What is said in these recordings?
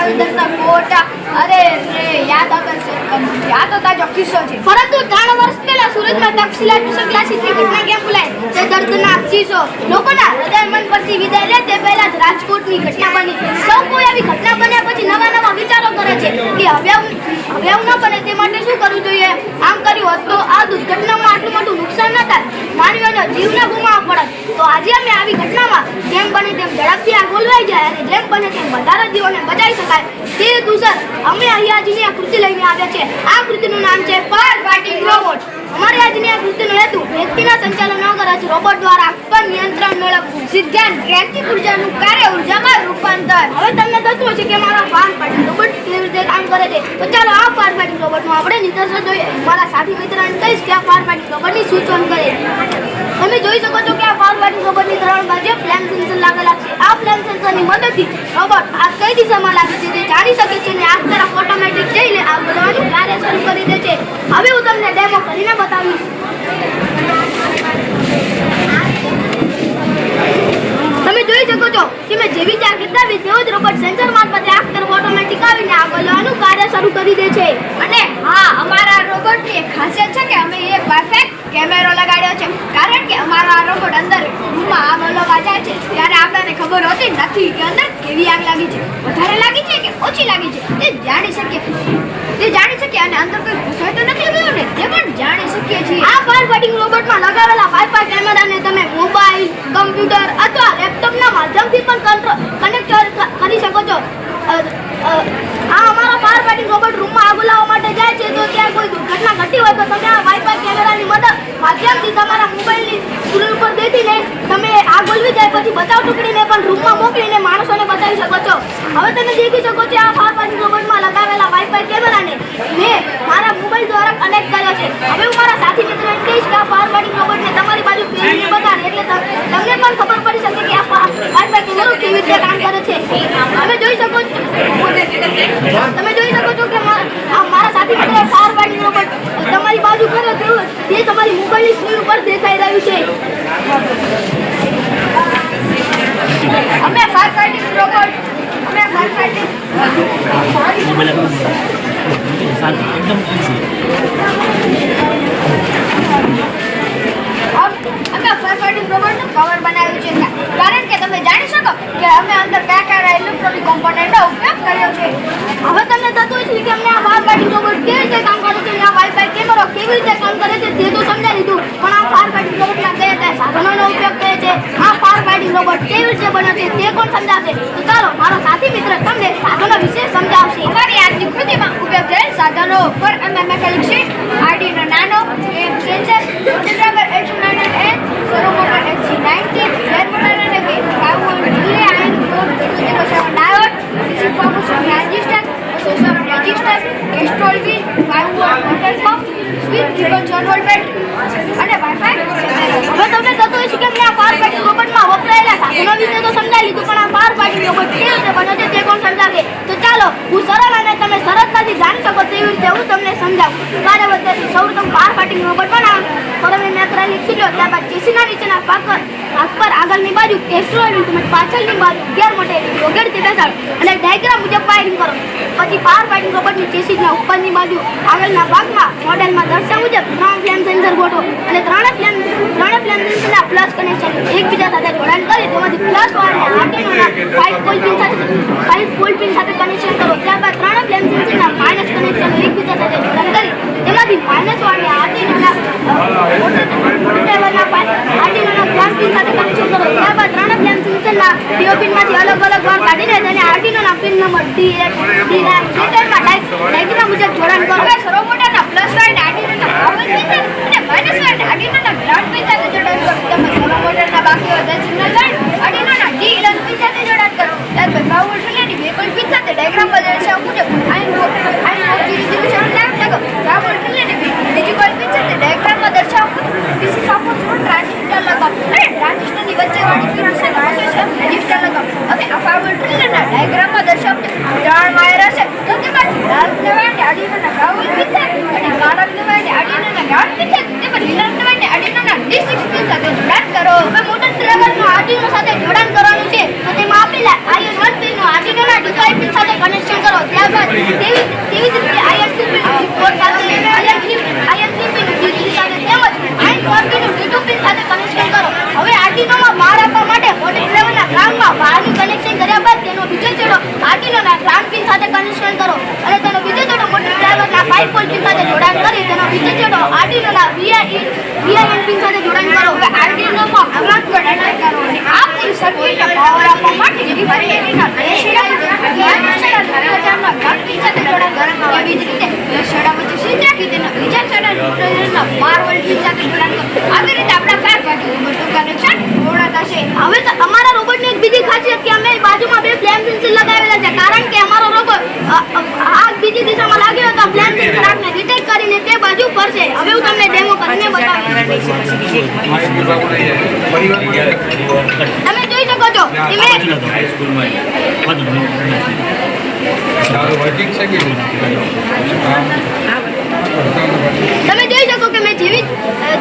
પોરબંદરના ફોટા અરે રે યાદ તો તાજો કિસ્સો છે. પરંતુ 3 વર્ષ પહેલા સુરતમાં તક્ષશિલા ટ્યુશન ક્લાસીસની ઘટના કેમ ભૂલાય? તે દર્દનાક ચીજો લોકોના હૃદય મન પરથી વિદાય લે તે પહેલા જ રાજકોટની ઘટના બની. સૌ કોઈ આવી ઘટના બન્યા પછી નવા વિચારો કરે છે કે હવે ન બને તે માટે શું કરવું જોઈએ. આમ કર્યું હોત તો આ દુર્ઘટનામાં આટલું મોટું નુકસાન ન થાય, માનવીઓનો જીવ ન ગુમાવવો પડત. તો આજે અમે આવી ઘટનામાં જેમ બને તેમ ઝડપથી આગ ઓલવાઈ જાય અને જેમ બને તેમ વધારે જીવોને બચાવી શકાય તે હેતુસર અમે અહીંયા આજની આ કૃતિ લઈને આવ્યા છે. આ કૃતિનું નામ છે ફાયર ફાઇટિંગ રોબોટ. અમારી આજની આ કૃતિનો હેતુ વ્યક્તિના સંચાલન વગર જ રોબોટ દ્વારા આગ પર નિયંત્રણ મેળવવું. સિદ્ધાંત રેખિક ઉર્જાનું કાર્ય ઉર્જામાં રૂપાંતર. હવે તમને થતું હશે કે મારા ફાયર ફાઇટિંગ રોબોટ કેવી રીતે કામ કરે છે, તો ચાલો આ ફાયર ફાઇટિંગ રોબોટનું આપણે નિદર્શન જોઈએ. મારા સાથી મિત્રને કહીશ કે આ ફાયર ફાઇટિંગ રોબોટની સૂચન કરે. તમે જોઈ શકો છો કે આ ફાયર ફાઇટિંગ રોબોટની 3 બાજુએ ફ્લેમ સેન્સર લાગેલા છે. આ ફ્લેમ સેન્સરની મદદથી રોબોટ આગ કઈ દિશામાં લાગે છે તે જાણી શકે છે અને આગ તરફ ઓટોમેટિક જઈને આગ ઓલવવાનું કાર્ય શરૂ કરી દે છે. હવે હું તમને ડેમો કરીને બતાવીશ. તમે જોઈ શકો છો કે મેં જેવી આગ બતાવી તેવો જ રોબોટ સેન્સર મારફતે આગ તરફ ઓટોમેટિક આવીને આગ ઓલવવાનું કાર્ય શરૂ કરી દે છે. અને હા, અમારા રોબોટની એક ખાસિયત છે કે અમે એક પરફેક્ટ કેમેરો લગાડ્યો છે. કારણ કે અમારા રોબોટ અંદર રૂમમાં આગ ઓલવવા જાય છે ત્યારે આપણને ખબર હોતી નથી કે અંદર કેવી આગ લાગી છે, વધારે લાગી છે કે ઓછી લાગી છે તે જાણી શકીએ અને અંદર કોઈ ઘૂસાઈ તો નથી ગયું ને તે પણ જાણી શકીએ છીએ. આ ફાયર ફાઇટિંગ રોબોટમાં લગાવેલા વાઇફાઈ કેમેરાને તમે મોબાઈલ, કમ્પ્યુટર અથવા લેપટોપના માધ્યમથી પણ કનેક્ટ કરી શકો છો. આ અમારા ફાયર ફાઇટિંગ રોબોટ રૂમમાં આગ ઓલવવા માટે જાય છે તો ત્યાં કોઈ દુર્ઘટના ઘટી હોય તો તમે આ વાઇફાઈ કેમેરાની માધ્યમથી તમારા મોબાઈલની સ્ક્રીન ઉપર દેખીને તમે આગ ઓલવી જાય પછી બચાવ ટુકડીને પણ રૂમમાં મોકલીને માણસોને બચાવી શકો છો. હવે તમે દેખી શકો છો આ ફાયર ફાઇટિંગ રોબોટમાં લગાવેલા વાઇફાઈ કેમેરાને મેં મારા મોબાઈલ દ્વારા કનેક્ટ કર્યો છે. હવે હું મારા સાથી મિત્રોને કહીશ કે આ ફાયર ફાઇટિંગ રોબોટને તમારી બાજુ ફેરવીને બતાડે એટલે તમને પણ ખબર પડી શકે કે આ ફાયર ફાઇટિંગ રોબોટ કેવી રીતે કામ કરે છે. તમે જોઈ શકો છો કે મારા સાથી મિત્રોએ ફાયર ફાઇટિંગ રોબોટ તમારી બાજુ કર્યો તે તમારી મોબાઈલની સ્ક્રીન ઉપર દેખાઈ રહ્યું છે. અમે ફાયર ફાઇટિંગ રોબોટ કવર બનાવ્યું છે કારણ કે તમે જાણી શકો કે અમે અંદર કયા ઇલેક્ટ્રોનિક કોમ્પોનન્ટનો ઉપયોગ કર્યો છે. હવે તમને થતું હશે કે અમને આ ફાયર ફાઇટિંગ રોબોટ કેવી રીતે કામ કરે છે, આ વાઇફાઈ કેમેરો કેવી રીતે કામ કરે છે તે તો સમજાવી દીધું, પણ આ ફાયર ફાઇટિંગ રોબોટના કયા સાધનોનો ઉપયોગ કરે છે, આ ફાયર ફાઇટિંગ રોબોટ કેવી રીતે બને છે તે કોણ સમજાવશે? તો ચાલો મારો સાથી મિત્ર તમને સાધનો વિશે સમજાવશે. અમારી આજની કૃતિમાં ઉપયોગ થયેલ સાધનો પર અમે mechanic sheet, Arduino nano, sensor, driver H900N, સૌર મોટર XC90, ફ્લેર મોટર અને 5V રિલે આયન કોડ 007 ડાયોડ, ડીસી ફોકસ transistor, source register, castor wheel, 5V water pump, switch, triple 4V battery અને વાઇફાઈ. હવે તમને થતું હશે કે મેં આ ફાયર ફાઇટિંગ રોબોટમાં વપરાયેલા સાધનો વિશે તો સમજાવી લીધું, પણ આ ફાયર ફાઇટિંગ રોબોટ કેવી રીતે બને છે તે કોણ સમજાવે? તો ચાલો હું સરળ અને તમે સરળતાથી જાણી શકો તેવી રીતે હું તમને સમજાવું. કાર્ય પદ્ધતિ સૌપ્રથમ ફાયર ફાઇટિંગ રોબોટ બનાવો. હવે મેં કરેલી ખીલ્યો, ત્યારબાદ ચેસીના નીચેના ભાગ પર આગળની બાજુ કેસ્ટ્રોલ તેમજ પાછળની બાજુ ગિયર મોટર વગેરેથી બેસાડો અને ડાયાગ્રામ મુજબ ફાયરિંગ કરો. પછી ફાયર ફાઇટિંગ રોબોટની ચેસીસના ઉપરની બાજુ આગળના ભાગમાં મોડેલમાં દર્શાવ્યા મુજબ 3 ફ્લેમ સેન્સર ગોઠવો અને 3 ફ્લેમ સેન્સરના પ્લસ કનેક્શન એકબીજા સાથે જોડાણ કરી તેમાંથી પ્લસ વાળને આર્ડિનોના 5 વોલ્ટ પિન સાથે કનેક્શન કરો. ત્યારબાદ 3 ફ્લેમ સેન્સરના માઇનસ કનેક્શન એકબીજા સાથે જોડાણ કરી તેમાંથી માઇનસ વાળને આર્ડિનોના ગ્રાઉન્ડ પિન સાથે કનેક્શન કરો. ત્યારબાદ 3 ફ્લેમ સેન્સરના PO પિનમાંથી અલગ વાર કાઢીને તેને આર્ડિનોના પિન નંબર D8 D9 માં ડાયાગ્રામ મુજબ જોડાણ કરો. રોબોટના પ્લસ વાળને આર્ડિનોના પાવર પિન અને માઇનસ વાળને આર્ડિનોના ગ્રાઉન્ડ પિન સાથે જોડાણ કરો. તેમજ રોબોટના બાકી વધેલ સિગ્નલ લાઇન આર્ડિનોના D11 પિન સાથે જોડાણ કરો. ત્યારબાદ પાવર રિલેની 2 પિન સાથે ડાયાગ્રામ દર્શાવ્યા મુજબ આયન રિઝોલ્યુશન લાઇન લગાવો. પાવર રિલેની બીજી કોઈ પિન સાથે ડાયાગ્રામમાં દર્શાવ્યા મુજબ DC સપોર્ટ ટ્રાન્ઝિસ્ટર લગાવો અને ટ્રાન્ઝિસ્ટરની વચ્ચેવાળી પિન સાથે રજિસ્ટર લગાવો. હવે આ પાવર રિલેના ડાયાગ્રામમાં દર્શાવ્યા 3 વાયર હશે તો તેમાંથી લાલ વાયરને આર્ડિનોના ગ્રાઉન્ડ ત્યારબાદ તેવી જ રીતે IR2 સાથે IR3 પિન સાથે તેમજ IR4 નું D2 પિન સાથે કનેક્શન કરો. હવે આર્ડિનોમાં બહાર આપવા માટે મોટી ડ્રાઈવરના ગ્રાઉન્ડમાં બહારનું કનેક્શન કર્યા બાદ તેનો બીજો છેડો આર્ડિનોના ગ્રાઉન્ડ પિન સાથે કનેક્શન કરો અને તેનો બીજો છેડો મોટી ડ્રાઈવરના 5 વોલ્ટ પિન સાથે જોડાણ કરી તેનો બીજો છેડો આર્ડિનોના VIN પિન સાથે જોડાણ કરો. હવે આર્ડિનોમાં ગ્રાઉન્ડ એટેચ કરો અને આ પૂરી સર્કિટને પાવર આપવા માટે બેટરીના બે છેડા ગ્રાઉન્ડ પિન સાથે જોડાણ કરો. એવી જ રીતે બે છેડા વચ્ચે સ્વિચ રાખી તેના બીજા છેડાને મોટરના 12 વોલ્ટ પિન સાથે જોડાણ કરો. આવી રીતે આપણા 5 વાગ્યે રોબોટનું કનેક્શન પૂર્ણ થશે. હવે તો અમારા રોબોટની એક બીજી ખાસિયત કે અમે બાજુમાં બે ફ્લેમ સેન્સર લગાવેલા છે, કારણ કે અમારો રોબોટ આ બીજી દિશામાં લાગ્યો તો ફ્લેમ સેન્સર આપણે ડિટેક્ટ કરીને તે બાજુ ફરશે. હવે હું તમને ડેમો કરીને બતાવીશ. તમે જોઈ શકો છો કે મેં તમે જોઈ શકો કે મેં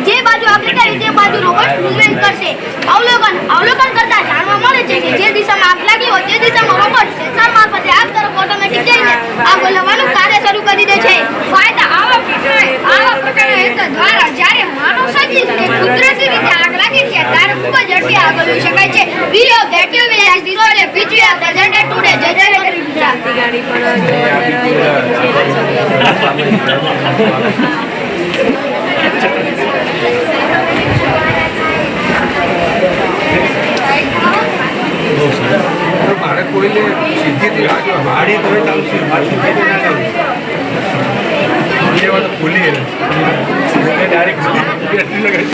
જે બાજુ આપણે કરી તે બાજુ રોબોટ મૂવમેન્ટ કરશે. અવલોકન કરતા જાણવા મળે છે કે જે દિશામાં આગ લાગી હોય તે દિશામાં રોબોટ સેન્સર મારફતે આગ તરફ ઓટોમેટિક જઈને આગ ઓલવવાનું કાર્ય શરૂ કરી દે છે. ફાયદા આવા પ્રકારના યંત્ર દ્વારા જ્યારે માનવ સર્જિત કે કુદરતી રીતે આગ લાગે છે ત્યારે ખૂબ જ ઝડપી આગ ઓલવી શકાય છે. Video that you will as this is which we have presented today. જય જય ગુજરાત. ગાડી મારે કોઈને સીધીથી વાડી તો ચાલશે, ખુલી ડાયરેક્ટ લગાવી.